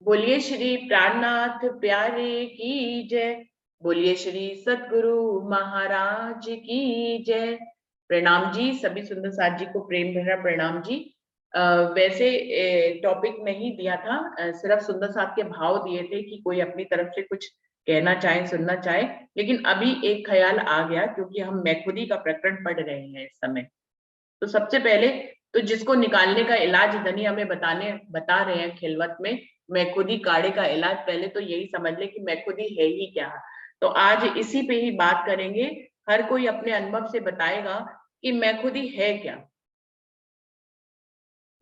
बोलिए श्री प्राणनाथ प्यारे की जय। बोलिए श्री सतगुरु महाराज की जय। प्रणाम जी, सभी सुंदर साथ जी को प्रेम भरा प्रणाम जी। वैसे टॉपिक नहीं दिया था, सिर्फ सुंदर साथ के भाव दिए थे कि कोई अपनी तरफ से कुछ कहना चाहे, सुनना चाहे। लेकिन अभी एक ख्याल आ गया, क्योंकि हम मैं खुदी का प्रकरण पढ़ रहे हैं इस समय। तो सबसे पहले तो जिसको निकालने का इलाज धनी हमें बता रहे हैं खिलवत में, मैं खुद ही काढ़े का इलाज, पहले तो यही समझ ले कि मैं खुद ही है ही क्या। तो आज इसी पे ही बात करेंगे। हर कोई अपने अनुभव से बताएगा कि मैं खुद ही है क्या,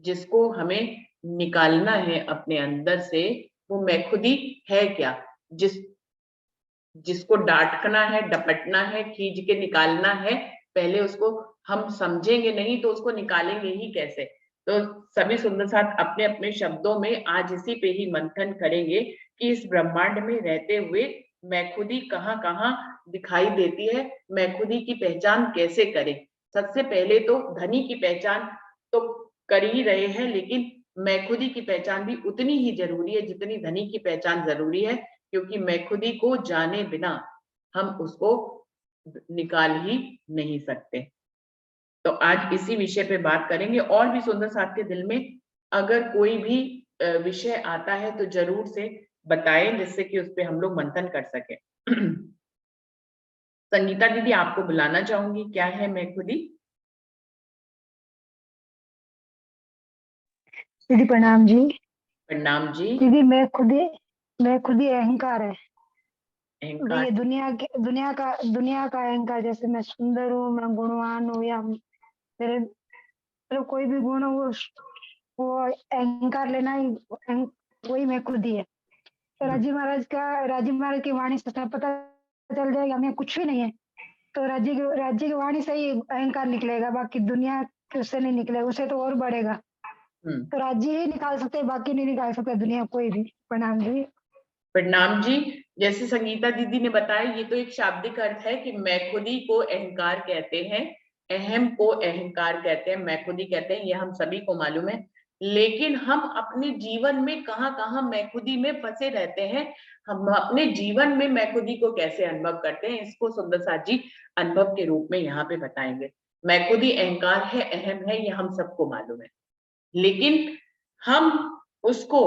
जिसको हमें निकालना है अपने अंदर से। वो मैं खुद ही है क्या, जिसको डांटना है, डपटना है, खींच के निकालना है। पहले उसको हम समझेंगे नहीं तो उसको निकालेंगे ही कैसे। तो सभी सुंदर साथ अपने अपने शब्दों में आज इसी पे ही मंथन करेंगे कि इस ब्रह्मांड में रहते हुए मैं खुद ही कहाँ कहाँ दिखाई देती है, मैं खुद ही की पहचान कैसे करें। सबसे पहले तो धनी की पहचान तो कर ही रहे हैं, लेकिन मैं खुद ही की पहचान भी उतनी ही जरूरी है जितनी धनी की पहचान जरूरी है। क्योंकि मैं खुद ही को जाने बिना हम उसको निकाल ही नहीं सकते। तो आज इसी विषय पे बात करेंगे। और भी सुंदर साथ के दिल में अगर कोई भी विषय आता है तो जरूर से बताएं, जिससे कि उस पे हम लोग मंथन कर सके। संगीता दीदी, आपको बुलाना चाहूंगी। क्या है मैं खुद ही? दीदी प्रणाम जी। प्रणाम जी। दीदी मैं खुद ही अहंकार है। अहंकार। ये दुनिया का अहंकार, जैसे मैं सुंदर हूँ, मैं गुणवान हूँ, या मेरे मतलब कोई भी गुण हो, वो अहंकार लेना ही वही मैं खुद ही है। तो राजी महाराज की वाणी से सब पता चल जाएगा हमें कुछ भी नहीं है। तो राज्य की वाणी से ही अहंकार निकलेगा, बाकी दुनिया उससे नहीं निकलेगा, उसे तो और बढ़ेगा। तो राज्य ही निकाल सकते हैं, बाकी नहीं निकाल सकते दुनिया कोई भी। प्रणाम जी। प्रणाम जी। जैसे संगीता दीदी ने बताया, ये तो एक शाब्दिक अर्थ है कि मैं खुद ही को अहंकार कहते हैं, अहम को अहंकार कहते हैं, मैं खुद ही कहते हैं, ये हम सभी को मालूम है। लेकिन हम अपने जीवन में कहाँ कहाँ मैं खुद ही में फंसे रहते हैं, हम अपने जीवन में मैं खुद ही को कैसे अनुभव करते हैं, इसको सुंदर साथ जी अनुभव के रूप में यहाँ पे बताएंगे। मैं खुद ही अहंकार है, अहम है, ये हम सबको मालूम है। लेकिन हम उसको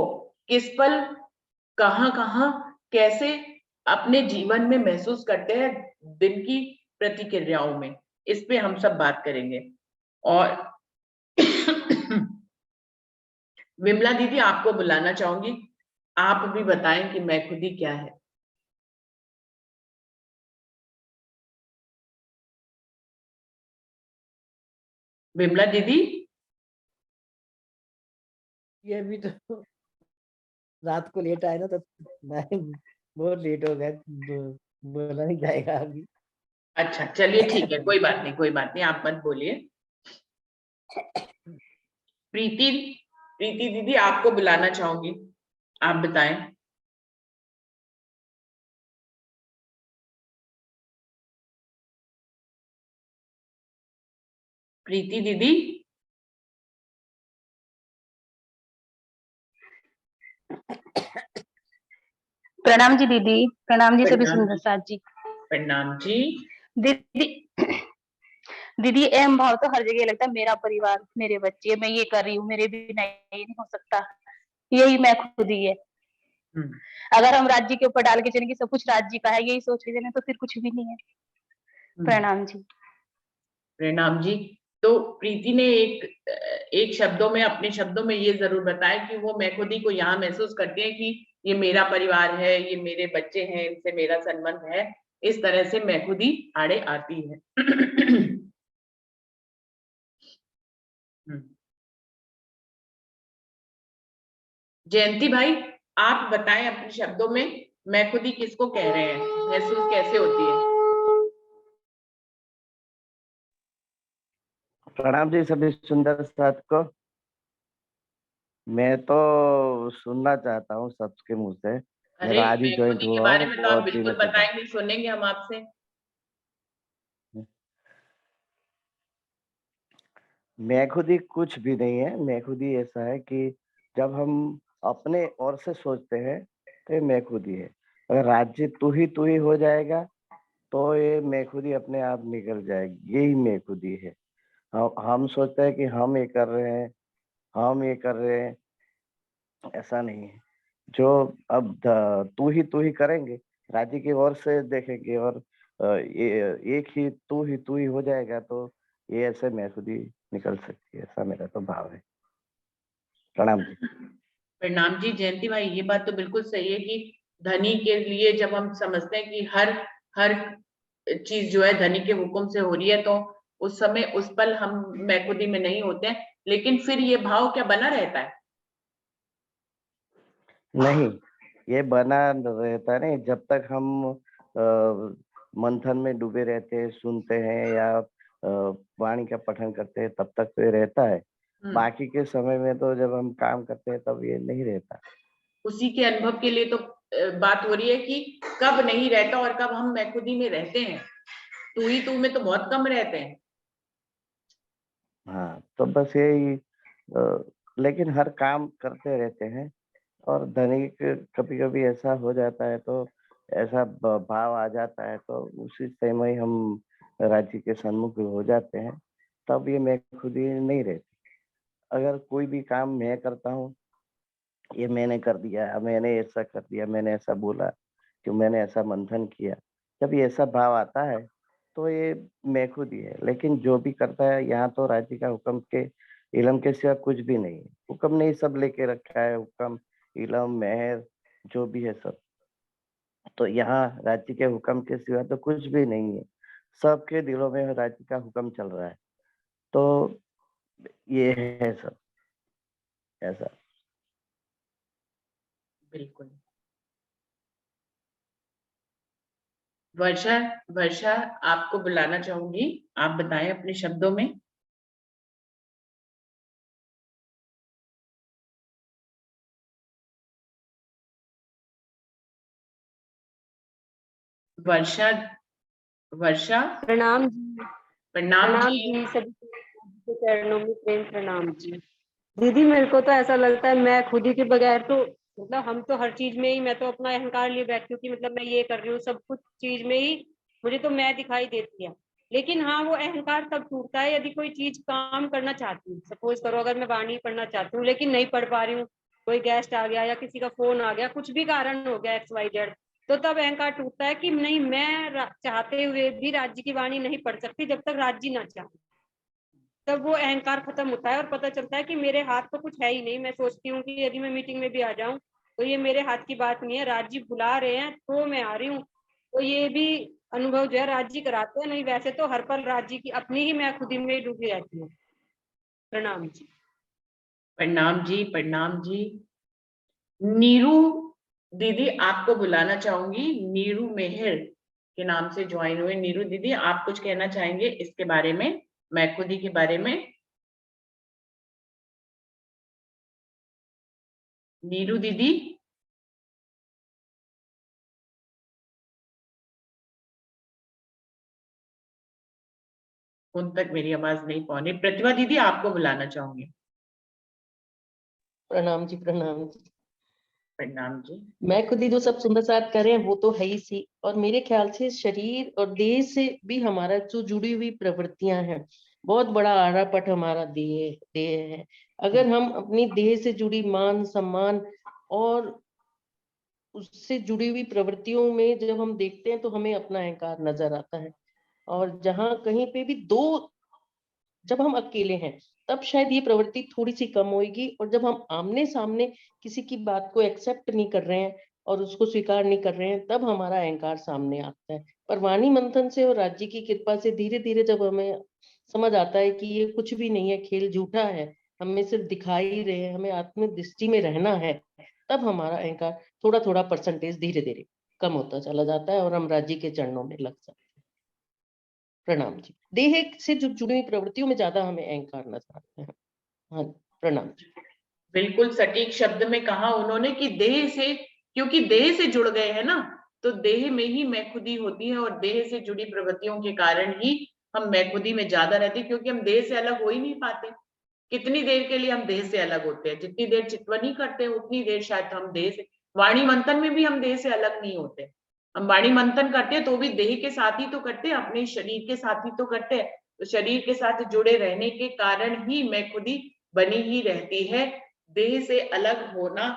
किस पल, कहाँ कहाँ, कैसे अपने जीवन में महसूस करते हैं, दिन की प्रतिक्रियाओं में, इस पे हम सब बात करेंगे। और विमला दीदी, आपको बुलाना चाहूंगी। आप भी बताएं कि मैं खुद ही क्या है। विमला दीदी। ये भी तो रात को लेट आए ना, तो मैं बहुत लेट हो गया, बोला नहीं जाएगा अभी। अच्छा चलिए, ठीक है, कोई बात नहीं, कोई बात नहीं, आप मत बोलिए। प्रीति, प्रीति दीदी, आपको बुलाना चाहूंगी। आप बताएं। प्रीति दीदी। प्रणाम जी दीदी। प्रणाम जी सभी प्रणाम सुंदर जी। साथ जी। प्रणाम जी। दीदी दीदी अहम भाव तो हर जगह लगता है, मेरा परिवार, मेरे बच्चे, मैं ये कर रही हूँ, मेरे बिना ये नहीं हो सकता, यही मैं खुद ही है। अगर हम राज्य के ऊपर डाल के चलेंगे सब कुछ राज्य का है, यही सोच के चले तो फिर कुछ भी नहीं है। प्रणाम जी। प्रणाम जी। तो प्रीति ने एक शब्दों में, अपने शब्दों में ये जरूर बताया कि वो मैं खुद ही को यहाँ महसूस करती है कि ये मेरा परिवार है, ये मेरे बच्चे हैं, इनसे मेरा संबंध है। इस तरह से मैं खुद ही आड़े आती है। जयंती भाई, आप बताएं अपने शब्दों में, मैं खुद ही किसको कह रहे हैं, महसूस कैसे होती है? प्रणाम जी सभी सुंदर साथ को। मैं तो सुनना चाहता हूँ सबके मुंह से। अरे, मेरा आज ही मैं खुद ज्वाइंट ही के हुआ बारे हूँ, में तो आप बहुत बिल्कुल दिनों के बाद। बताएंगे, सुनेंगे हम आपसे। मैं खुद ही कुछ भी नहीं है। मैं खुद ही ऐसा है कि जब हम अपने ओर से सोचते हैं तो ये मैं खुदी है। अगर राज्य तू ही हो जाएगा तो ये मैं खुदी अपने आप निकल जाएगी, यही मैं खुदी है। हम सोचते हैं कि हम ये कर रहे हैं, हम ये कर रहे हैं, ऐसा नहीं है। जो अब तू ही करेंगे, राज्य की ओर से देखेंगे और ये एक ही तू ही हो जाएगा तो ये ऐसे मैं खुदी निकल सकती है, ऐसा मेरा तो भाव है। प्रणाम जी। प्रणाम जी। जयंती भाई, ये बात तो बिल्कुल सही है कि धनी के लिए जब हम समझते हैं कि हर चीज जो है धनी के हुक्म से हो रही है, तो उस समय उस पल हम मैं खुदी में नहीं होते हैं, लेकिन फिर ये भाव क्या बना रहता है? नहीं, ये बना रहता नहीं जब तक हम मंथन में डूबे रहते हैं, सुनते हैं या वाणी का पठन करते हैं, तब तक तो ये रहता है। बाकी के समय में तो जब हम काम करते हैं तब ये नहीं रहता। उसी के अनुभव के लिए तो बात हो रही है कि कब नहीं रहता और कब हम मैं खुदी में रहते हैं। तू में तो बहुत कम रहते हैं। हाँ, तो बस यही लेकिन हर काम करते रहते हैं और धनिक कभी-कभी ऐसा हो जाता है तो ऐसा भाव आ जाता है तो उसी समय हम राज्य के सन्मुख हो जाते हैं, तब ये मैं खुदी नहीं रहती। अगर कोई भी काम मैं करता हूँ, ये मैंने कर दिया, मैंने ऐसा कर दिया, मैंने ऐसा बोला, कि मैंने ऐसा मंथन किया, जब ये ऐसा भाव आता है तो ये मैं खुद ही है। लेकिन जो भी करता है यहाँ तो राज्य का हुक्म के इलम के सिवा कुछ भी नहीं है। हुक्म ने ही सब लेके रखा है, हुक्म, इलम, मेहर जो भी है सब। तो यहाँ राज्य के हुक्म के सिवा तो कुछ भी नहीं है। सबके दिलों में राज्य का हुक्म चल रहा है। तो ये है सब ऐसा। बिल्कुल। वर्षा, वर्षा आपको बुलाना चाहूंगी, आप बताएं अपने शब्दों में। वर्षा, वर्षा। प्रणाम जी। प्रणाम प्रणाम जी। जी, सभी के चरणों में प्रेम प्रणाम जी। दीदी, मेरे को तो ऐसा लगता है मैं खुद ही के बगैर तो मतलब हम तो हर चीज में ही, मैं तो अपना अहंकार लिए बैठती हूँ कि मतलब मैं ये कर रही हूँ, सब कुछ चीज में ही मुझे तो मैं दिखाई देती है। लेकिन हाँ, वो अहंकार तब टूटता है यदि कोई चीज काम करना चाहती हूँ। सपोज करो अगर मैं वाणी पढ़ना चाहती हूँ लेकिन नहीं पढ़ पा रही हूँ, कोई गेस्ट आ गया या किसी का फोन आ गया, कुछ भी कारण हो गया XYZ, तो तब अहंकार टूटता है कि नहीं, मैं चाहते हुए भी राज्य की वाणी नहीं पढ़ सकती जब तक राज्य ना चाहे। तब वो अहंकार खत्म होता है और पता चलता है कि मेरे हाथ तो कुछ है ही नहीं। मैं सोचती हूँ कि यदि मैं मीटिंग में भी आ जाऊं तो ये मेरे हाथ की बात नहीं है, राज्य बुला रहे हैं तो मैं आ रही हूँ। तो ये भी अनुभव जो है राज्य कराते हैं, नहीं वैसे तो हर पल राज्य की अपनी ही मैं खुद ही में डूबी रहती हूँ। प्रणाम जी। प्रणाम जी। प्रणाम जी। नीरू दीदी आपको बुलाना चाहूंगी। नीरू मेहर के नाम से ज्वाइन हुए। नीरू दीदी, आप कुछ कहना चाहेंगे इसके बारे में, मैं खुदी के बारे में? नीरू दीदी। उन तक मेरी आवाज नहीं पहुंची। प्रतिभा दीदी, आपको बुलाना चाहूंगी। प्रणाम जी, प्रणाम जी। प्रणाम जी। मैं खुद ही जो सब सुंदर साथ कर रहे हैं वो तो है ही सी, और मेरे ख्याल से शरीर और देह से भी हमारा जो जुड़ी हुई प्रवृत्तियां हैं, बहुत बड़ा आड़ापट हमारा देह देह है। अगर हम अपनी देह से जुड़ी मान सम्मान और उससे जुड़ी हुई प्रवृत्तियों में जब हम देखते हैं तो हमें अपना अहंकार नजर आता है। और जहां कहीं पे भी दो, जब हम अकेले हैं तब शायद ये प्रवृत्ति थोड़ी सी कम होगी, और जब हम आमने सामने किसी की बात को एक्सेप्ट नहीं कर रहे हैं और उसको स्वीकार नहीं कर रहे हैं, तब हमारा अहंकार सामने आता है। पर वाणी मंथन से और राज्य की कृपा से धीरे धीरे जब हमें समझ आता है कि ये कुछ भी नहीं है, खेल झूठा है, हमें सिर्फ दिखाई रहे हैं, हमें आत्मदृष्टि में रहना है, तब हमारा अहंकार थोड़ा थोड़ा परसेंटेज धीरे धीरे कम होता चला जाता है और हम राज्य के चरणों में लग सकते हैं। प्रणाम जी। देह से जो जुड़ी हुई प्रवृत्तियों में ज्यादा हमें अहंकार नजर आते हैं। हाँ, प्रणाम जी। बिल्कुल सटीक शब्द में कहा उन्होंने कि देह से, क्योंकि देह से जुड़ गए हैं ना, तो देह में ही मैं खुदी होती है और देह से जुड़ी प्रवृत्तियों के कारण ही हम मैं खुदी में ज्यादा रहते हैं, क्योंकि हम देह से अलग हो ही नहीं पाते। कितनी देर के लिए हम देह से अलग होते हैं? जितनी देर चितवनी करते हैं उतनी देर शायद हम देह से, वाणी मंथन में भी हम देह से अलग नहीं होते। हम वाणी मंथन करते हैं तो भी देह के साथ ही तो करते हैं, अपने शरीर के साथ ही तो करते हैं। तो शरीर के साथ जुड़े रहने के कारण ही मैं खुद ही बनी ही रहती है। देह से अलग होना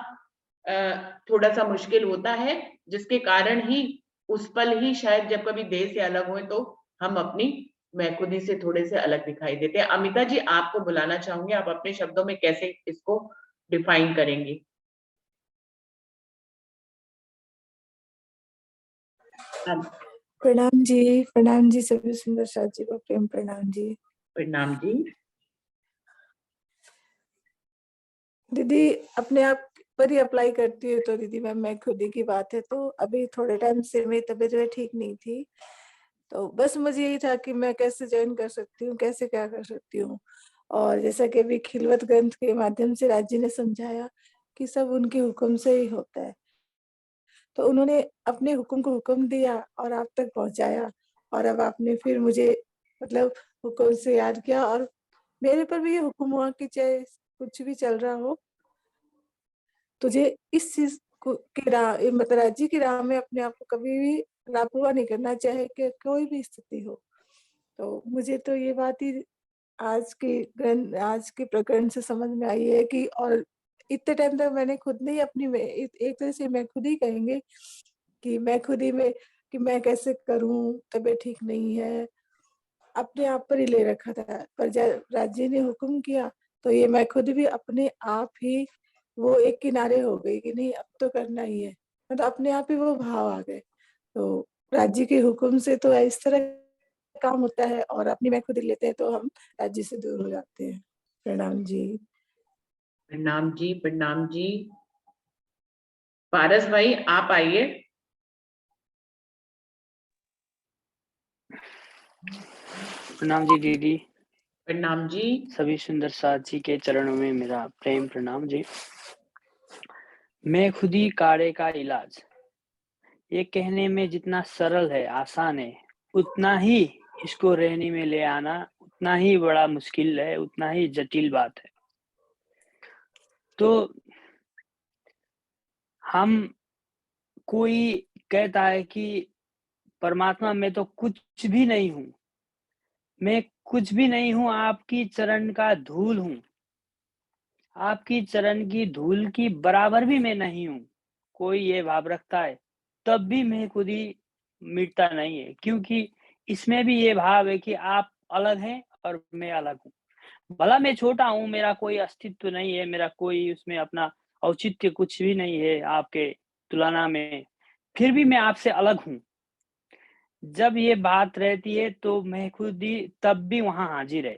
थोड़ा सा मुश्किल होता है, जिसके कारण ही उस पल ही शायद जब कभी देह से अलग हुए तो हम अपनी मैं खुद ही से थोड़े से अलग दिखाई देते हैं। अमिता जी, आपको बुलाना चाहूंगी, आप अपने शब्दों में कैसे इसको डिफाइन करेंगी? प्रणाम जी, सभी सुंदर साथ जी को प्रेम प्रणाम जी। प्रणाम जी। दीदी अपने आप पर ही अप्लाई करती है तो दीदी मैं खुद ही की बात है, तो अभी थोड़े टाइम से मेरी तबीयत जो है ठीक नहीं थी, तो बस मुझे यही था कि मैं कैसे ज्वाइन कर सकती हूँ, कैसे क्या कर सकती हूँ। और जैसा कि अभी खिलवत ग्रंथ के माध्यम से राज जी ने समझाया कि सब उनके हुक्म से ही होता है, तो उन्होंने अपने हुक्म को हुक्म दिया और आप तक पहुंचाया, और अब आपने फिर मुझे मतलब हुक्म से याद किया, और मेरे पर भी ये हुक्म हुआ कि चाहे कुछ भी चल रहा हो, तुझे इस चीज को की राह मतलब राजी की राह में अपने आप को कभी भी लापरवाह नहीं करना, चाहे कि कोई भी स्थिति हो। तो मुझे तो ये बात ही आज के प्रकरण से समझ में आई है कि, और इतने टाइम तक मैंने खुद ने ही अपनी एक तरह से मैं खुद ही कहेंगे कि मैं खुद ही में कि मैं कैसे करूं, तबीयत ठीक नहीं है, अपने आप पर ही ले रखा था। पर जब राज्य ने हुक्म किया तो ये मैं खुद भी अपने आप ही वो एक किनारे हो गई कि नहीं अब तो करना ही है, मतलब अपने आप ही वो भाव आ गए। तो राज्य के हुक्म से तो इस तरह काम होता है, और अपनी मैं खुद ही लेते हैं तो हम राज्य से दूर हो जाते हैं। प्रणाम जी। प्रणाम जी, प्रणाम जी। पारस भाई, आप आइए। प्रणाम जी दीदी। प्रणाम जी। सभी सुंदर साथ जी के चरणों में मेरा प्रेम प्रणाम जी। मैं खुद ही काढ़े का इलाज, ये कहने में जितना सरल है, आसान है, उतना ही इसको रहने में ले आना उतना ही बड़ा मुश्किल है, उतना ही जटिल बात है। तो हम कोई कहता है कि परमात्मा मैं तो कुछ भी नहीं हूँ, मैं कुछ भी नहीं हूँ, आपकी चरण का धूल हूँ, आपकी चरण की धूल की बराबर भी मैं नहीं हूँ। कोई ये भाव रखता है तब भी मैं खुद ही मिटता नहीं है, क्योंकि इसमें भी ये भाव है कि आप अलग हैं और मैं अलग हूँ। भला मैं छोटा हूँ, मेरा कोई अस्तित्व नहीं है, मेरा कोई उसमें अपना औचित्य कुछ भी नहीं है आपके तुलना में, फिर भी मैं आपसे अलग हूँ। जब ये बात रहती है तो मैं खुद ही तब भी वहां हाजिर है।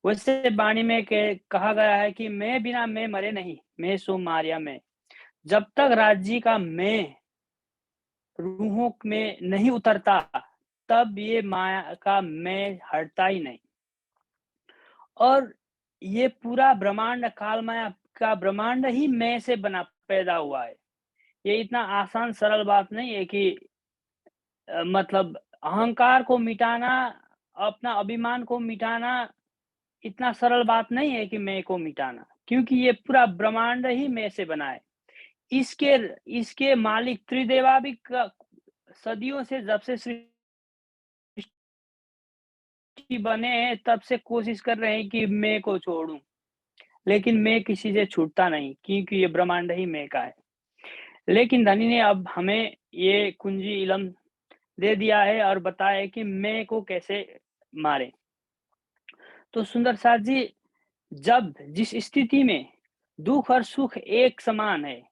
वैसे वाणी में कहा गया है कि मैं बिना मैं मरे नहीं, मैं सो मारिया में। जब तक राज्य का मैं रूहों में नहीं उतरता, तब ये माया का मैं हटता ही नहीं। और ये पूरा ब्रह्मांड, काल माया का ब्रह्मांड ही मैं से बना पैदा हुआ है। ये इतना आसान सरल बात नहीं है कि मतलब अहंकार को मिटाना, अपना अभिमान को मिटाना इतना सरल बात नहीं है कि मैं को मिटाना, क्योंकि ये पूरा ब्रह्मांड ही मैं से बना है। इसके इसके मालिक त्रिदेवा भी सदियों से, जब से सृष्टि बने हैं तब से कोशिश कर रहे हैं कि मैं को छोड़ूं, लेकिन मैं किसी से छूटता नहीं, क्योंकि ये ब्रह्मांड ही मैं का है। लेकिन धनी ने अब हमें ये कुंजी इलम दे दिया है और बताया कि मैं को कैसे मारे। तो सुंदर साथ जी, जब जिस स्थिति में दुख और सुख एक समान है,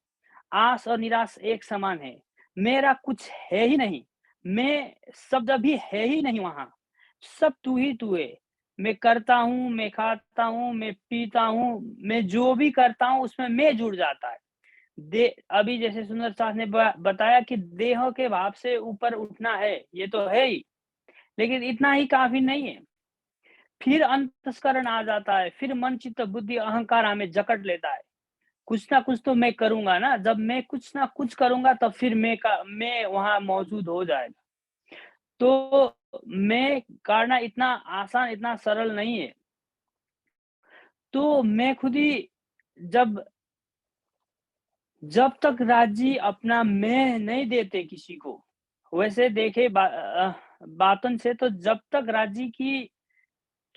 आस और निराश एक समान है, मेरा कुछ है ही नहीं, मैं शब्द भी है ही नहीं वहां, सब तू ही तू है। मैं करता हूँ, मैं खाता हूँ, मैं पीता हूँ, मैं जो भी करता हूँ उसमें मैं जुड़ जाता है। अभी जैसे सुंदर साथ ने बताया कि देह के भाव से ऊपर उठना है, ये तो है ही, लेकिन इतना ही काफी नहीं है। फिर अंतस्करण आ जाता है, फिर मन चित्त बुद्धि अहंकार हमें जकड़ लेता है। कुछ ना कुछ तो मैं करूंगा ना, जब मैं कुछ ना कुछ करूंगा तब फिर मैं वहां मौजूद हो जाएगा। तो मैं करना इतना आसान, इतना सरल नहीं है। तो मैं खुद ही जब जब तक राजी अपना मैं नहीं देते किसी को, वैसे देखे बातन से, तो जब तक राजी की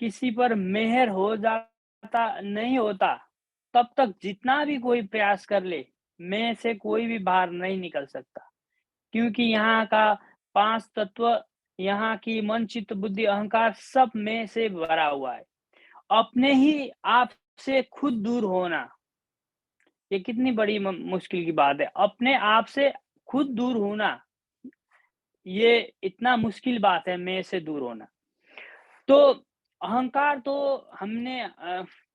किसी पर मेहर हो जाता नहीं होता, तब तक जितना भी कोई प्रयास कर ले, मैं से कोई भी बाहर नहीं निकल सकता। क्योंकि यहाँ का 5 तत्व, यहाँ की मन, चित्त, बुद्धि, अहंकार सब मैं से भरा हुआ है। अपने ही आप से खुद दूर होना, ये कितनी बड़ी मुश्किल की बात है। अपने आप से खुद दूर होना, ये इतना मुश्किल बात है, मैं से दूर होना। तो अहंकार तो हमने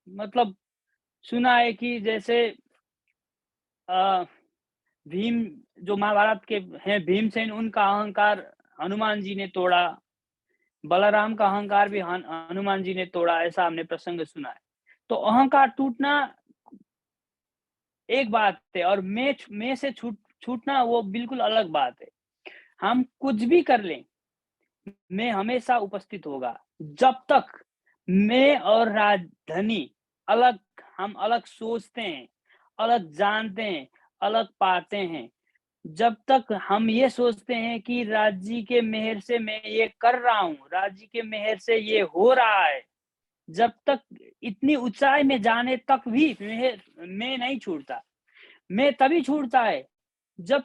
मतलब सुना है कि जैसे भीम जो महाभारत के हैं, भीमसेन, उनका अहंकार हनुमान जी ने तोड़ा, बलराम का अहंकार भी हनुमान जी ने तोड़ा, ऐसा हमने प्रसंग सुना है। तो अहंकार टूटना एक बात है, और मैं से छूटना वो बिल्कुल अलग बात है। हम कुछ भी कर लें, मैं हमेशा उपस्थित होगा। जब तक मैं और राजधानी अलग, हम अलग सोचते हैं, अलग जानते हैं, अलग पाते हैं, जब तक हम ये सोचते हैं कि राज जी के मेहर से मैं ये कर रहा हूँ, राज जी के मेहर से ये हो रहा है, जब तक इतनी ऊंचाई में जाने तक भी मैं नहीं छूटता। मैं तभी छूटता है जब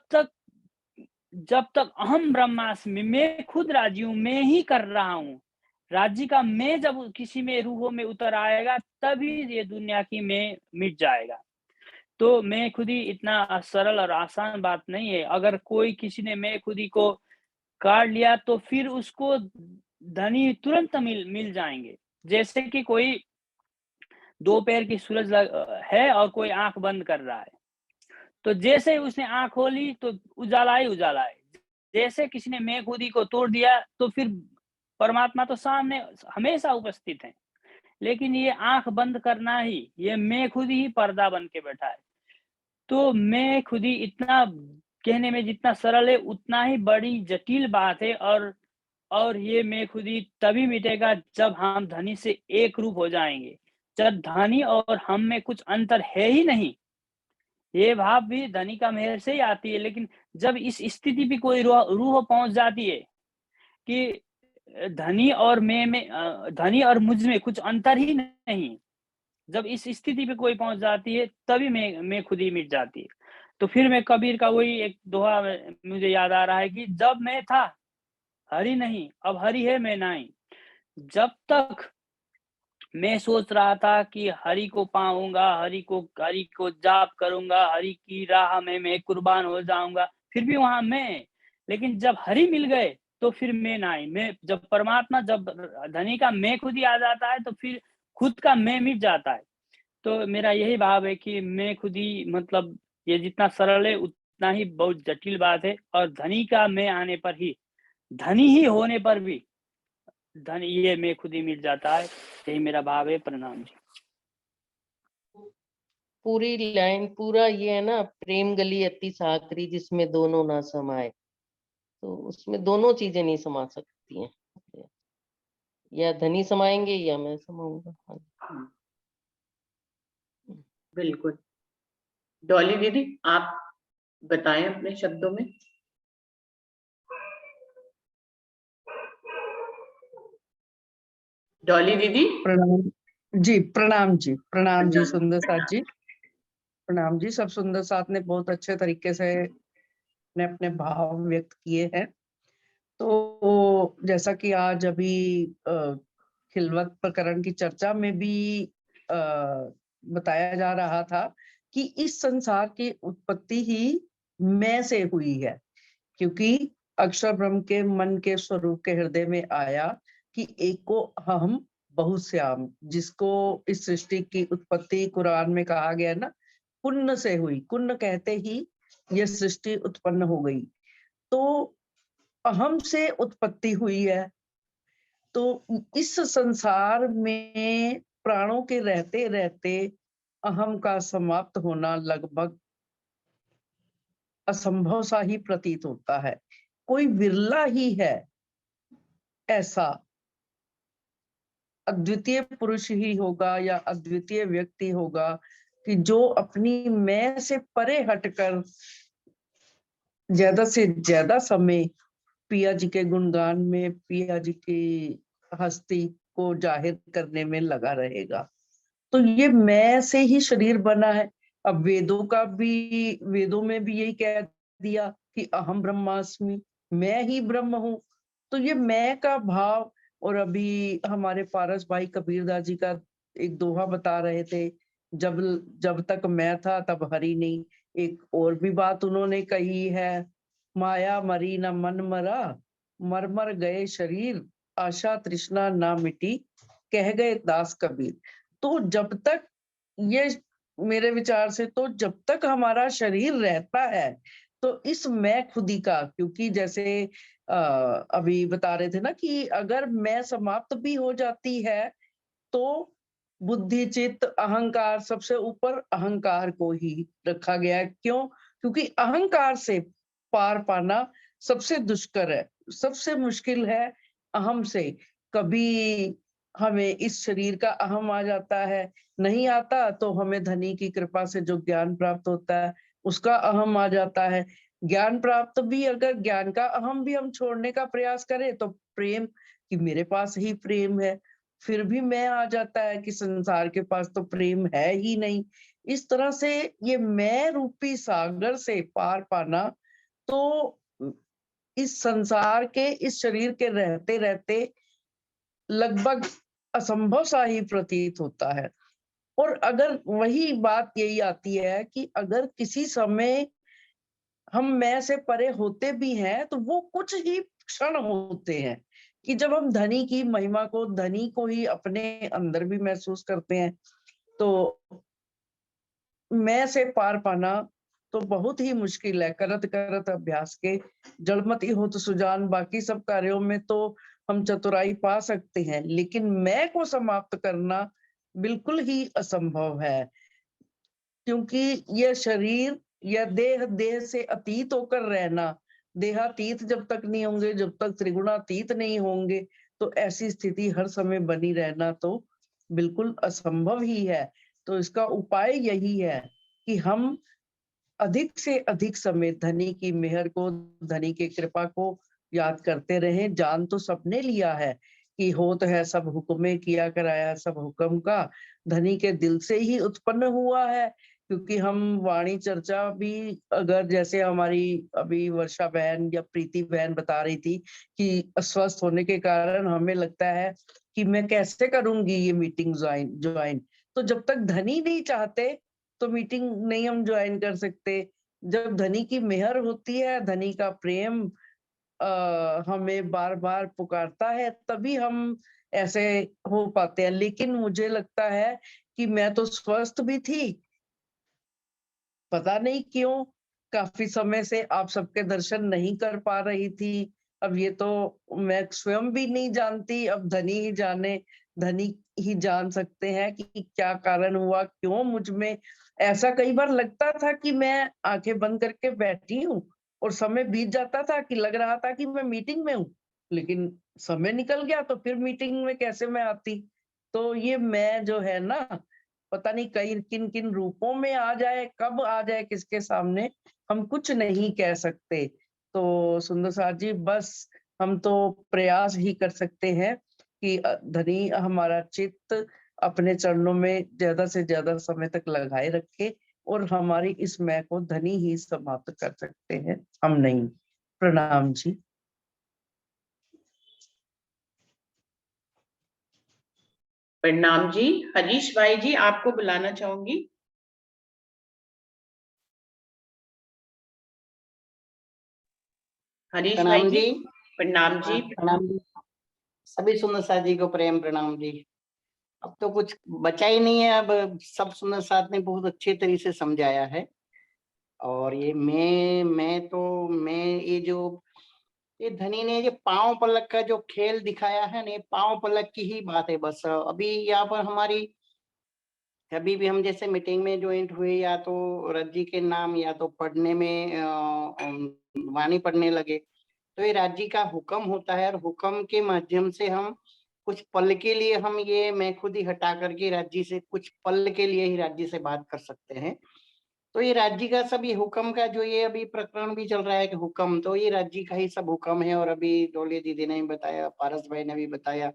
तक अहम ब्रह्मास्मि, मैं खुद राजी हूँ, मैं ही कर रहा हूँ। राज्य का मैं जब किसी में रूहों में उतर आएगा, तभी ये दुनिया की मैं मिट जाएगा। तो मैं खुद ही इतना सरल और आसान बात नहीं है। अगर कोई किसी ने मैं खुद ही को काट लिया, तो फिर उसको धनी तुरंत मिल जाएंगे। जैसे कि कोई दोपहर की सूरज है और कोई आंख बंद कर रहा है, तो जैसे उसने आंख खोली तो उजाला ही उजाला है। जैसे किसी ने मैं खुदी को तोड़ दिया, तो फिर परमात्मा तो सामने हमेशा उपस्थित है, लेकिन ये आंख बंद करना ही, ये मैं खुद ही पर्दा बन के बैठा है। तो मैं खुद ही इतना कहने में जितना सरल है, उतना ही बड़ी जटिल बात है। और ये मैं खुद ही तभी मिटेगा जब हम धनी से एक रूप हो जाएंगे। जब धनी और हम में कुछ अंतर है ही नहीं, ये भाव भी धनी का मेहर से ही आती है। लेकिन जब इस स्थिति पे कोई रूह पहुंच जाती है कि धनी और मैं में, धनी और मुझ में कुछ अंतर ही नहीं, जब इस स्थिति पे कोई पहुंच जाती है, तभी मैं खुद ही मिट जाती है। तो फिर मैं कबीर का वही एक दोहा मुझे याद आ रहा है कि जब मैं था हरि नहीं, अब हरि है मैं नहीं। जब तक मैं सोच रहा था कि हरि को पाऊंगा, हरि को जाप करूंगा, हरि की राह में मैं कुर्बान हो जाऊंगा, फिर भी वहां मैं। लेकिन जब हरि मिल गए, तो फिर मैं नहीं। मैं जब परमात्मा, जब धनी का मैं खुद ही आ जाता है, तो फिर खुद का मैं मिट जाता है। तो मेरा यही भाव है कि मैं खुद ही, मतलब ये जितना सरल है, उतना ही बहुत जटिल बात है। और धनी का मैं आने पर ही, धनी ही होने पर भी धन ये मैं खुद ही मिल जाता है। यही मेरा भाव है। प्रणाम जी। पूरी लाइन, पूरा ये है ना, प्रेम गली अति साकरी जिसमें दोनों ना समाए, तो उसमें दोनों चीजें नहीं समा सकती हैं, या धनी समाएंगे या मैं समाऊंगा। बिल्कुल। डॉली दीदी, आप बताएं अपने शब्दों में। डॉली दीदी। प्रणाम जी, प्रणाम जी, प्रणाम जी सुंदर साथ जी, प्रणाम जी। सब सुंदर साथ ने बहुत अच्छे तरीके से अपने भाव व्यक्त किए हैं। तो जैसा कि आज अभी खिलवत प्रकरण की चर्चा में भी बताया जा रहा था कि इस संसार की उत्पत्ति ही मैं से हुई है, क्योंकि अक्षर ब्रह्म के मन के स्वरूप के हृदय में आया कि एको अहम बहुश्याम, जिसको इस सृष्टि की उत्पत्ति कुरान में कहा गया ना, कुन्न से हुई। कुन्न कहते ही ये सृष्टि उत्पन्न हो गई। तो अहम से उत्पत्ति हुई है। तो इस संसार में प्राणों के रहते रहते अहम का समाप्त होना लगभग असंभव सा ही प्रतीत होता है। कोई विरला ही है ऐसा अद्वितीय पुरुष ही होगा या अद्वितीय व्यक्ति होगा कि जो अपनी मैं से परे हटकर ज्यादा से ज्यादा समय पिया जी के गुणगान में, पिया जी की हस्ती को जाहिर करने में लगा रहेगा। तो ये मैं से ही शरीर बना है। अब वेदों में भी यही कह दिया कि अहम ब्रह्मास्मि, मैं ही ब्रह्म हूँ। तो ये मैं का भाव, और अभी हमारे पारस भाई कबीरदास जी का एक दोहा बता रहे थे, जब तक मैं था तब हरि नहीं। एक और भी बात उन्होंने कही है, माया मरी न मन मरा, मर मर गए शरीर, आशा तृष्णा ना मिटी, कह गए दास कबीर। तो जब तक ये, मेरे विचार से तो जब तक हमारा शरीर रहता है तो इस मैं खुदी का, क्योंकि जैसे अभी बता रहे थे ना कि अगर मैं समाप्त भी हो जाती है तो बुद्धि चित्त अहंकार, सबसे ऊपर अहंकार को ही रखा गया है। क्यों? क्योंकि अहंकार से पार पाना सबसे दुष्कर है, सबसे मुश्किल है अहम से। कभी हमें इस शरीर का अहम आ जाता है, नहीं आता तो हमें धनी की कृपा से जो ज्ञान प्राप्त होता है उसका अहम आ जाता है। ज्ञान प्राप्त भी, अगर ज्ञान का अहम भी हम छोड़ने का प्रयास करें तो प्रेम, कि मेरे पास ही प्रेम है, फिर भी मैं आ जाता है कि संसार के पास तो प्रेम है ही नहीं। इस तरह से ये मैं रूपी सागर से पार पाना तो इस संसार के, इस शरीर के रहते रहते लगभग असंभव सा ही प्रतीत होता है। और अगर वही बात यही आती है कि अगर किसी समय हम मैं से परे होते भी हैं तो वो कुछ ही क्षण होते हैं कि जब हम धनी की महिमा को, धनी को ही अपने अंदर भी महसूस करते हैं। तो मैं से पार पाना तो बहुत ही मुश्किल है। करत करत अभ्यास के जड़मति होत सुजान, बाकी सब कार्यों में तो हम चतुराई पा सकते हैं, लेकिन मैं को समाप्त करना बिल्कुल ही असंभव है। क्योंकि यह शरीर या देह से अतीत होकर रहना, देहातीत जब तक नहीं होंगे, जब तक त्रिगुणातीत नहीं होंगे, तो ऐसी स्थिति हर समय बनी रहना तो बिल्कुल असंभव ही है। तो इसका उपाय यही है कि हम अधिक से अधिक समय धनी की मेहर को, धनी की कृपा को याद करते रहें। जान तो सबने लिया है कि होत है सब हुक्मे, किया कराया सब हुक्म का, धनी के दिल से ही उत्पन्न हुआ है। क्योंकि हम वाणी चर्चा भी, अगर जैसे हमारी अभी वर्षा बहन या प्रीति बहन बता रही थी कि अस्वस्थ होने के कारण हमें लगता है कि मैं कैसे करूंगी ये मीटिंग ज्वाइन। तो जब तक धनी नहीं चाहते तो मीटिंग नहीं हम ज्वाइन कर सकते। जब धनी की मेहर होती है, धनी का प्रेम हमें बार बार पुकारता है, तभी हम ऐसे हो पाते हैं। लेकिन मुझे लगता है कि मैं तो स्वस्थ भी थी, पता नहीं क्यों काफी समय से आप सबके दर्शन नहीं कर पा रही थी। अब ये तो मैं स्वयं भी नहीं जानती, अब धनी ही जाने, धनी ही जान सकते हैं कि क्या कारण हुआ, क्यों मुझ में ऐसा कई बार लगता था कि मैं आंखें बंद करके बैठी हूँ और समय बीत जाता था कि लग रहा था कि मैं मीटिंग में हूँ, लेकिन समय निकल गया तो फिर मीटिंग में कैसे मैं आती। तो ये मैं जो है ना, पता नहीं कई किन किन रूपों में आ जाए, कब आ जाए किसके सामने, हम कुछ नहीं कह सकते। तो सुंदर साथ जी, बस हम तो प्रयास ही कर सकते हैं कि धनी हमारा चित्त अपने चरणों में ज्यादा से ज्यादा समय तक लगाए रखे, और हमारी इस मैं को धनी ही समाप्त कर सकते हैं, हम नहीं। प्रणाम जी। प्रणाम जी। हरीश भाई जी, आपको बुलाना चाहूंगी। हरीश भाई प्रणाम जी, जी। प्रणाम जी। प्रणाम जी। सभी सुंदर साथ जी को प्रेम प्रणाम जी। अब तो कुछ बचा ही नहीं है, अब सब सुंदर साथ ने बहुत अच्छे तरीके से समझाया है। और ये ये धनी ने जो पांव पलक का जो खेल दिखाया है ना, पांव पलक की ही बात है बस। अभी यहाँ पर हमारी, कभी भी हम जैसे मीटिंग में ज्वाइंट हुए, या तो रज्जी के नाम, या तो पढ़ने में वाणी पढ़ने लगे, तो ये राज्य का हुक्म होता है, और हुक्म के माध्यम से हम कुछ पल के लिए हम ये मैं खुद ही हटा करके राज्य से कुछ पल के लिए ही राज्य से बात कर सकते हैं। तो ये राज्य का सब ये हुक्म का जो ये अभी प्रकरण भी चल रहा है कि हुक्म, तो ये राज्य का ही सब हुक्म है। और अभी डोली दीदी ने भी बताया, पारस भाई ने भी बताया,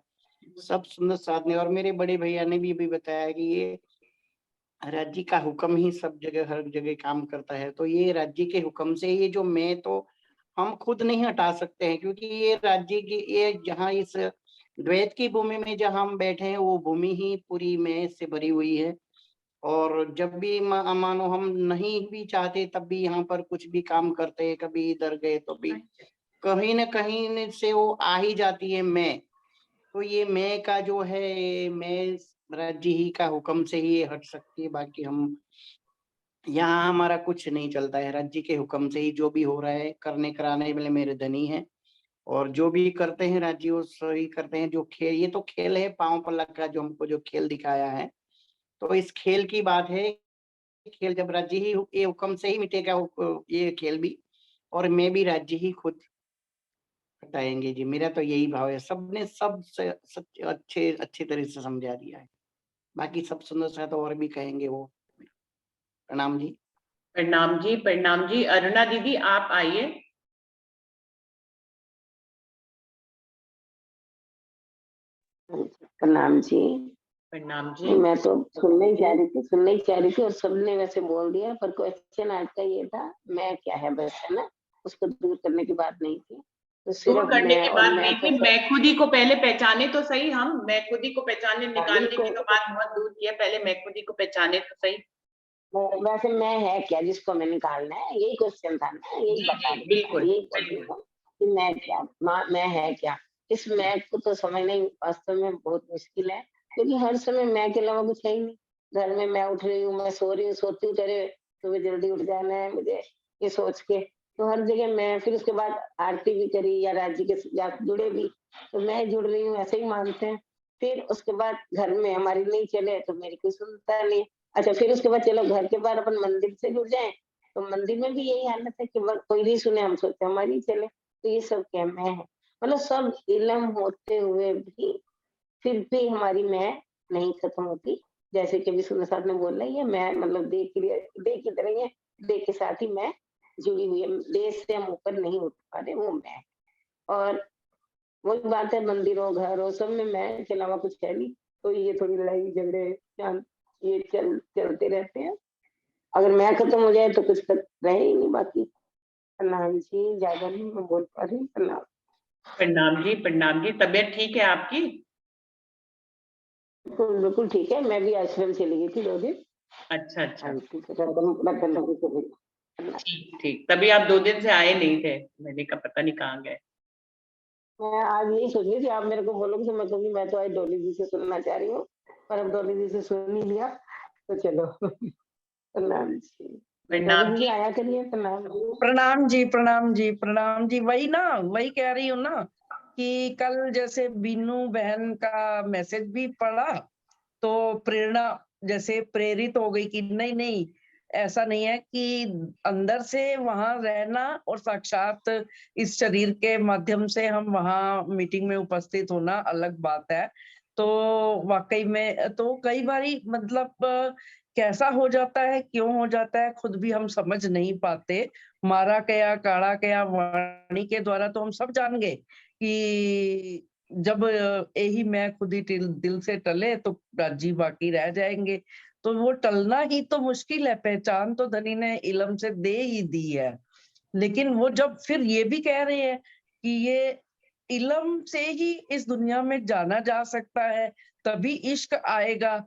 सब सुंदर साथ ने और मेरे बड़े भैया ने भी बताया कि ये राज्य का हुक्म ही सब जगह हर जगह काम करता है। तो ये राज्य के हुक्म से ये जो मैं तो हम खुद नहीं हटा सकते हैं, क्योंकि ये राज्य की ये जहाँ इस द्वैत की भूमि में जहाँ हम बैठे हैं वो भूमि ही पूरी मैं से भरी हुई है। और जब भी मानो हम नहीं भी चाहते तब भी यहाँ पर कुछ भी काम करते हैं, कभी इधर गए तो भी कहीं न कहीं से वो आ ही जाती है मैं। तो ये मैं का जो है मैं राज्य ही का हुक्म से ही हट सकती है, बाकी हम यहाँ हमारा कुछ नहीं चलता है। राज्य के हुक्म से ही जो भी हो रहा है करने कराने वाले मेरे धनी हैं, और जो भी करते हैं राज्य वो सही करते हैं। जो खेल, ये तो खेल है पांव पलक का जो हमको जो खेल दिखाया है, तो इस खेल की बात है। खेल जब राज्य ही ये हुक्म से ही मिटेगा ये खेल भी, और मैं भी राज्य ही खुद हटाएंगे जी। मेरा तो यही भाव है। सबने सब अच्छे अच्छे तरह से समझा दिया है, बाकी सब सुंदर सा तो और भी कहेंगे वो। प्रणाम जी। प्रणाम जी, प्रणाम जी। अरुणा दीदी आप आइए। प्रणाम जी। प्रणाम जी। नहीं, मैं तो सुनने ही चाह रही थी और सबने वैसे बोल दिया, पर क्वेश्चन आज का ये था मैं क्या है, बस है ना, उसको दूर करने की बात नहीं थी। तो दूर सिर्फ करने की बात नहीं तो थी, मैं खुद ही को पहले पहचाने तो सही। हम मैं खुद ही को पहचाने निकालने की तो बात बहुत दूर की है, पहले मैं खुद ही को पहचाने तो सही। वैसे मैं है क्या जिसको मैं निकालना है, यही क्वेश्चन था ना, यही जी बता जी रही बिल्कुल यही बोल रही बिल्कुल। हूँ कि मैं क्या मैं है क्या। इस मैं को तो समझना ही वास्तव में बहुत मुश्किल है, क्योंकि हर समय मैं के अलावा कुछ है ही नहीं। घर में मैं उठ रही हूँ, मैं सो रही हूँ, सोती हूँ, चले सुबह जल्दी उठ जाना है मुझे, ये सोच के। तो हर जगह मैं, फिर उसके बाद आरती भी करी या राज्य के साथ जुड़े भी, तो मैं जुड़ रही हूँ ऐसे ही मानते हैं। फिर उसके बाद घर में हमारी नहीं चले तो मेरी कोई सुनता नहीं। अच्छा, फिर उसके बाद चलो घर के बाद अपन मंदिर से जुड़ जाएं, तो मंदिर में भी यही हालत है कि कोई नहीं सुने, हम सोचते हमारी चले। तो ये सब क्या मैं है, मतलब सब इलम होते हुए भी फिर भी हमारी मैं नहीं खत्म होती। जैसे कि विष्णु साहब ने बोला, ये मैं मतलब देह की तरह है, देह के साथ ही मैं जुड़ी हुई है, देह से हम ऊपर नहीं उठ पा रहे, वो मैं। और वही बात है, मंदिरों घरों सब में मैं के अलावा कुछ है नहीं। तो ये थोड़ी लड़ाई झगड़े ये चलते रहते हैं। अगर मैं खत्म हो जाए तो कुछ रहे ही नहीं बाकी। प्रणाम जी, ज्यादा नहीं मैं बोल पा रही। प्रणाम। प्रणाम जी, प्रणाम जी। तबीयत ठीक है आपकी? बिल्कुल बिल्कुल ठीक है, मैं भी आश्रम चली गई थी 2 दिन। अच्छा अच्छा। हाँ, ठीक है, एकदम। ठीक ठीक, तभी आप 2 दिन से आए नहीं थे, मैंने कहा पता नहीं कहाँ गए। मैं आज यही सोच रही थी, आप मेरे को बोलोगे तो मैं कहूंगी मैं तो आज डॉली जी से सुनना चाह रही हूँ, पर अब डॉली जी से सुन ही लिया तो चलो। प्रणाम जी। डॉली प्रणाम जी जी। आया करिए। प्रणाम जी। प्रणाम जी, प्रणाम जी, प्रणाम जी। वही ना, वही कह रही हूँ ना कि कल जैसे बीनू बहन का मैसेज भी पढ़ा तो प्रेरणा जैसे प्रेरित हो गई कि नहीं नहीं, ऐसा नहीं है कि अंदर से वहां रहना और साक्षात इस शरीर के माध्यम से हम वहां मीटिंग में उपस्थित होना अलग बात है। तो वाकई में तो कई बारी मतलब कैसा हो जाता है, क्यों हो जाता है, खुद भी हम समझ नहीं पाते। मारा कया काड़ा कया वाणी के द्वारा तो हम सब जान गए कि जब यही मैं खुद ही दिल से टले तो राज्य बाकी रह जाएंगे। तो वो टलना ही तो मुश्किल है। पहचान तो धनी ने इलम से दे ही दी है, लेकिन वो जब फिर ये भी कह रहे हैं कि ये इलम से ही इस दुनिया में जाना जा सकता है, तभी इश्क आएगा।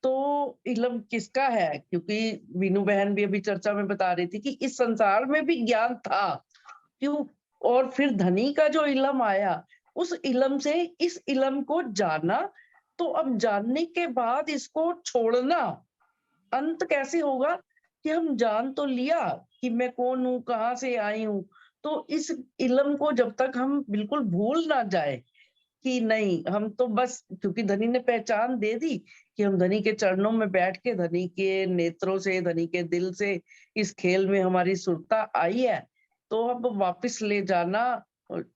तो इलम किसका है, क्योंकि वीनू बहन भी अभी चर्चा में बता रही थी कि इस संसार में भी ज्ञान था, क्यों, और फिर धनी का जो इलम आया, उस इलम से इस इलम को जाना। तो अब जानने के बाद इसको छोड़ना अंत कैसे होगा कि हम जान तो लिया कि मैं कौन हूँ, कहाँ से आई हूँ। तो इस इलम को जब तक हम बिल्कुल भूल ना जाए कि नहीं, हम तो बस, क्योंकि धनी ने पहचान दे दी कि हम धनी के चरणों में बैठ के, धनी के नेत्रों से, धनी के दिल से इस खेल में हमारी सुरता आई है, तो अब वापस ले जाना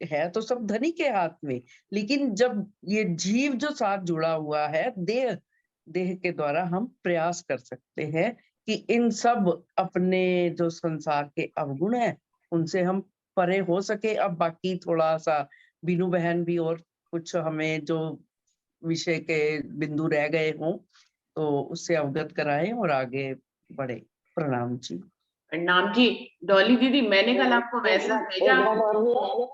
है तो सब धनी के हाथ में, लेकिन जब ये जीव जो साथ जुड़ा हुआ है, देह के द्वारा हम प्रयास कर सकते हैं कि इन सब अपने जो संसार के अवगुण है उनसे हम परे हो सके। अब बाकी थोड़ा सा बीनू बहन भी और कुछ हमें जो विषय के बिंदु रह गए हों तो उससे अवगत कराएं और आगे बढ़े। प्रणाम जी। प्रणाम जी। डॉली दीदी, मैंने कल आपको मैसेज भेजा, एक बात और भी है,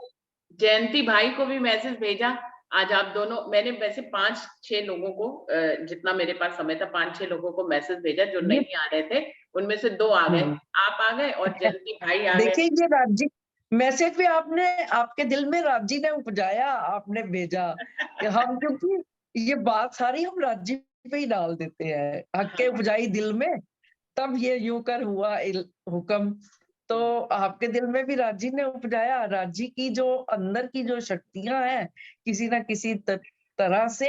जयंती भाई को भी मैसेज भेजा। आज आप दोनों, मैंने वैसे 5-6 लोगों को, जितना मेरे पास समय था 5-6 लोगों को मैसेज भेजा जो नहीं आ रहे थे, उनमें से 2 आ गए, आप आ गए और जयंती भाई आ गए। देखिए ये राजी मैसेज भी आपने, आपके दिल में राजी ने उपजाया, आपने भेजा कि हम, क्योंकि ये बात सारी हम राजी पे ही डाल देते हैं, हक के उपजाई दिल में, तब ये यूं कर हुआ हुक्म। तो आपके दिल में भी राजी ने उपजाया। राजी की जो अंदर की जो शक्तियां हैं किसी ना किसी तरह से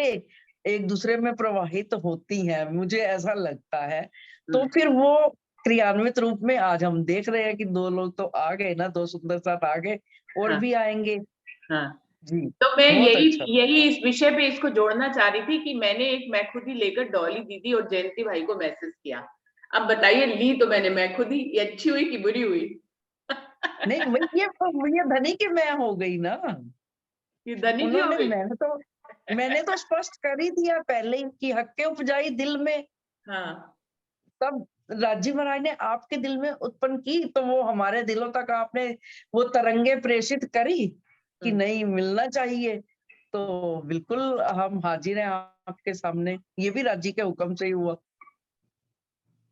एक दूसरे में प्रवाहित होती हैं, मुझे ऐसा लगता है। तो फिर वो क्रियान्वित रूप में आज हम देख रहे हैं कि 2 लोग तो आ गए ना, 2 सुंदर साथ आ गए, और हाँ। भी आएंगे हाँ जी। तो मैं बहुत यही अच्छा। यही इस विषय पे इसको जोड़ना चाह रही थी कि मैंने एक मैं खुद ही लेकर डॉली दीदी और जयंती भाई को मैसेज किया। अब बताइए, ली तो मैंने मैं खुद ही, ये अच्छी हुई कि बुरी हुई? नहीं ये धनी की मैं हो गई ना, ये धनी की हो उन्होंने, गई। मैंने तो स्पष्ट कर ही दिया पहले ही कि हक के उपजाई दिल में। हाँ। तब राजी महाराज ने आपके दिल में उत्पन्न की, तो वो हमारे दिलों तक आपने वो तरंगे प्रेषित करी कि नहीं मिलना चाहिए। तो बिल्कुल हम हाजिर हैं आपके सामने, ये भी राजी के हुक्म से ही हुआ।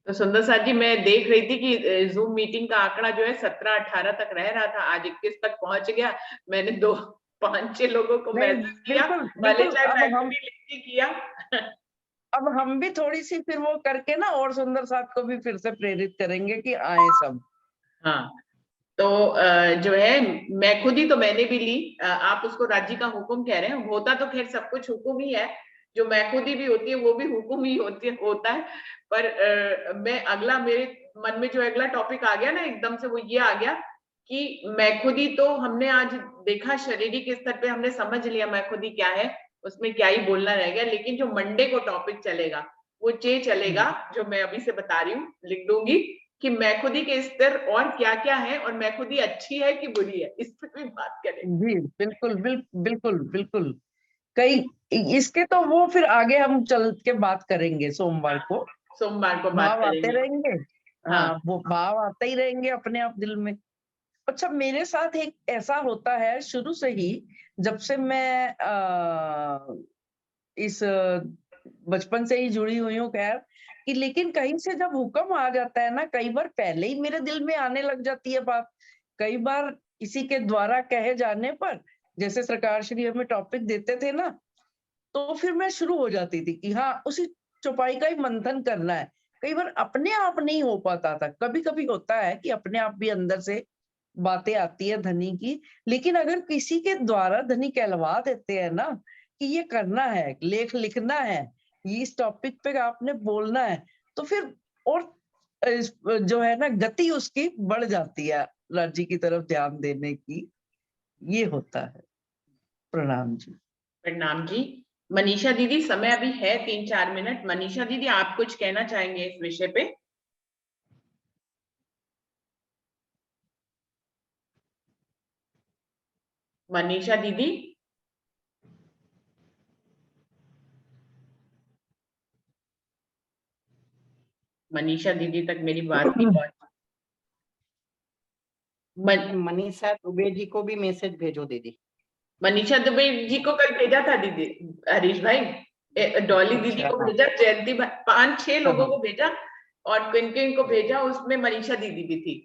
तो सुंदर साथ जी, मैं देख रही थी कि जूम मीटिंग का आंकड़ा जो है 17-18 तक रह रहा था, आज 21 तक पहुंच गया। मैंने 5-6 लोगों को नहीं मैसेज किया, बिल्कुल भले बिल्कुल। चाहे अब मैं हम खुद ही लिख के किया। अब हम भी थोड़ी सी फिर वो करके ना और सुंदर साथ को भी फिर से प्रेरित करेंगे कि आए सब। हाँ तो जो है मैं खुद ही, तो मैंने भी ली। आप उसको राजी का हुक्म कह रहे हैं, होता तो खैर सब कुछ हुक्म ही है, जो मैं खुद ही भी होती है वो भी हुक्म ही होता है। पर मैं अगला, मेरे मन में जो अगला टॉपिक आ गया ना एकदम से, वो ये आ गया कि मैं खुद ही, तो हमने आज देखा शारीरिक स्तर पे हमने समझ लिया मैं खुद ही क्या है, उसमें क्या ही बोलना रह गया। लेकिन जो मंडे को टॉपिक चलेगा वो चलेगा, जो मैं अभी से बता रही हूँ, लिख दूंगी कि मैं खुदी के स्तर और क्या क्या है, और मैं खुदी अच्छी है कि बुरी है, इस पर भी बात करेंगे। जी बिल्कुल बिल्कुल बिल्कुल। कई इसके तो वो फिर आगे हम चल के बात करेंगे सोमवार को। सोमवार को बात भाव आते करेंगे। रहेंगे। हाँ। हाँ वो भाव आते ही रहेंगे अपने आप दिल में। अच्छा मेरे साथ एक ऐसा होता है शुरू से ही, जब से मैं इस बचपन से ही जुड़ी हुई हूँ खैर, कि लेकिन कहीं से जब हुक्म आ जाता है ना, कई बार पहले ही मेरे दिल में आने लग जाती है बात। कई बार किसी के द्वारा कहे जाने पर, जैसे सरकार श्री हमें टॉपिक देते थे ना, तो फिर मैं शुरू हो जाती थी कि हाँ उसी चौपाई का ही मंथन करना है। कई बार अपने आप नहीं हो पाता था, कभी कभी होता है कि अपने आप भी अंदर से बातें आती है धनी की, लेकिन अगर किसी के द्वारा धनी कहलवा देते हैं ना कि ये करना है, लेख लिखना है, ये इस टॉपिक पे आपने बोलना है, तो फिर और जो है ना गति उसकी बढ़ जाती है राज्य की तरफ ध्यान देने की। ये होता है। प्रणाम जी। प्रणाम जी। मनीषा दीदी, समय अभी है 3-4 मिनट। मनीषा दीदी, आप कुछ कहना चाहेंगे इस विषय पे? मनीषा दीदी। मनीषा दीदी तक मेरी बात नहीं पहुंची। मनीषा दुबे जी को भी मैसेज भेजो दीदी। मनीषा दुबे जी को कल भेजा था दीदी, हरीश भाई। डॉली दीदी अच्छा को हाँ। भेजा, जयंती भाई, 5-6 हाँ लोगों हाँ। को भेजा, और किन किन को भेजा उसमें मनीषा दीदी भी थी।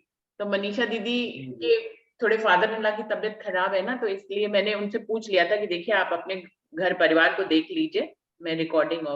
तो मनीषा दीदी के थोड़े फादर इन लॉ की तबीयत खराब है ना, तो इसलिए मैंने उनसे पूछ लिया था कि देखिए आप अपने घर परिवार को देख लीजिए, मैं रिकॉर्डिंग ऑफ